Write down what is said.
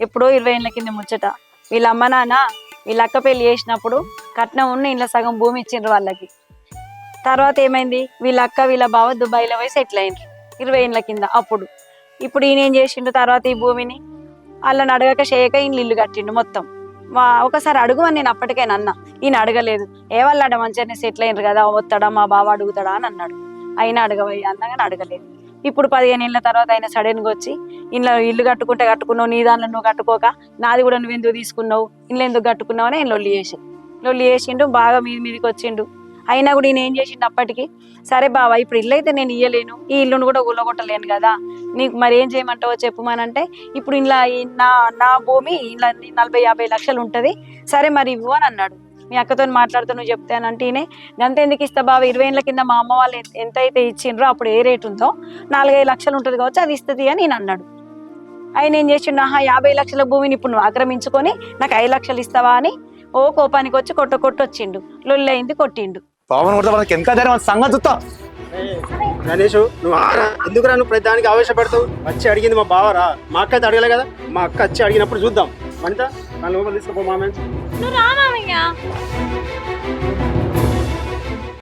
ఎప్పుడో 20 ఏళ్ళ కింద ముచ్చట. వీళ్ళ అమ్మ నాన్న వీళ్ళ అక్క పెళ్లి చేసినప్పుడు కట్నం ఉన్న ఇంట్లో సగం భూమి ఇచ్చిండ్రు వాళ్ళకి. తర్వాత ఏమైంది, వీళ్ళ అక్క వీళ్ళ బావ దుబాయ్లో పోయి సెటిల్ అయిండ్రు 20 ఏళ్ళ కింద. ఇప్పుడు ఈయన ఏం చేసిండు, తర్వాత ఈ భూమిని వాళ్ళని అడగక చేయక ఈయన ఇల్లు కట్టిండు మొత్తం. ఒకసారి అడుగు అని నేను అప్పటికైనా అన్నా, ఈయన అడగలేదు. ఏ వాళ్ళు అడ మంచిగానే సెటిల్ అయినరు కదా, వస్తాడా మా బావ అడుగుతాడా అని అన్నాడు. అయినా అడగవయ్యా అన్నగాని అడగలేదు. ఇప్పుడు 15 ఏళ్ళ తర్వాత ఆయన సడన్గా వచ్చి ఇంట్లో ఇల్లు కట్టుకుంటే కట్టుకున్నావు, నీ దాంట్లో నువ్వు కట్టుకోక నాది కూడా నువ్వు ఎందుకు తీసుకున్నావు, ఇల్లు ఎందుకు కట్టుకున్నావు అని ఆయన లొల్లి చేసిండు. బాగా మీదికి వచ్చిండు. అయినా కూడా ఈయన ఏం చేసిండు అప్పటికి, సరే బావా ఇప్పుడు ఇల్లు అయితే నేను ఇయ్యలేను, ఈ ఇల్లును కూడా గుల్లగొట్టలేను కదా, నీకు మరి ఏం చేయమంటావో చెప్పుమానంటే, ఇప్పుడు ఇలా నా భూమి ఇలా 40-50 లక్షలు ఉంటుంది, సరే మరి ఇవ్వు అని అన్నాడు. మీ అక్కతో మాట్లాడుతూ నువ్వు చెప్తానంటే ఈయన గంత ఎందుకు ఇస్తా బావ, 20 ఏళ్ళ కింద మా అమ్మ వాళ్ళు ఎంతైతే ఇచ్చిండ్రో అప్పుడు ఏ రేటు ఉందో 4-5 లక్షలు ఉంటుంది కావచ్చు, అది ఇస్తుంది అని నేను అన్నాడు. ఆయన ఏం చేసిండు, 50 లక్షల భూమిని ఇప్పుడు నువ్వు ఆక్రమించుకొని నాకు 5 లక్షలు ఇస్తావా అని ఓ కోపానికి వచ్చి కొట్టొచ్చిండు. లొల్లి అయింది, కొట్టిండు. గణేష్ నువ్వు ఎందుకురా నువ్వు ప్రతిదానికి ఆవేశపడతావు? వచ్చి అడిగింది మా బావరా, మా అక్క అయితే అడగలే కదా, మా అక్క వచ్చి అడిగినప్పుడు చూద్దాం. వనిత నా లోపల తీసుకుపో మామయ్య. నువ్వు రా మామయ్య.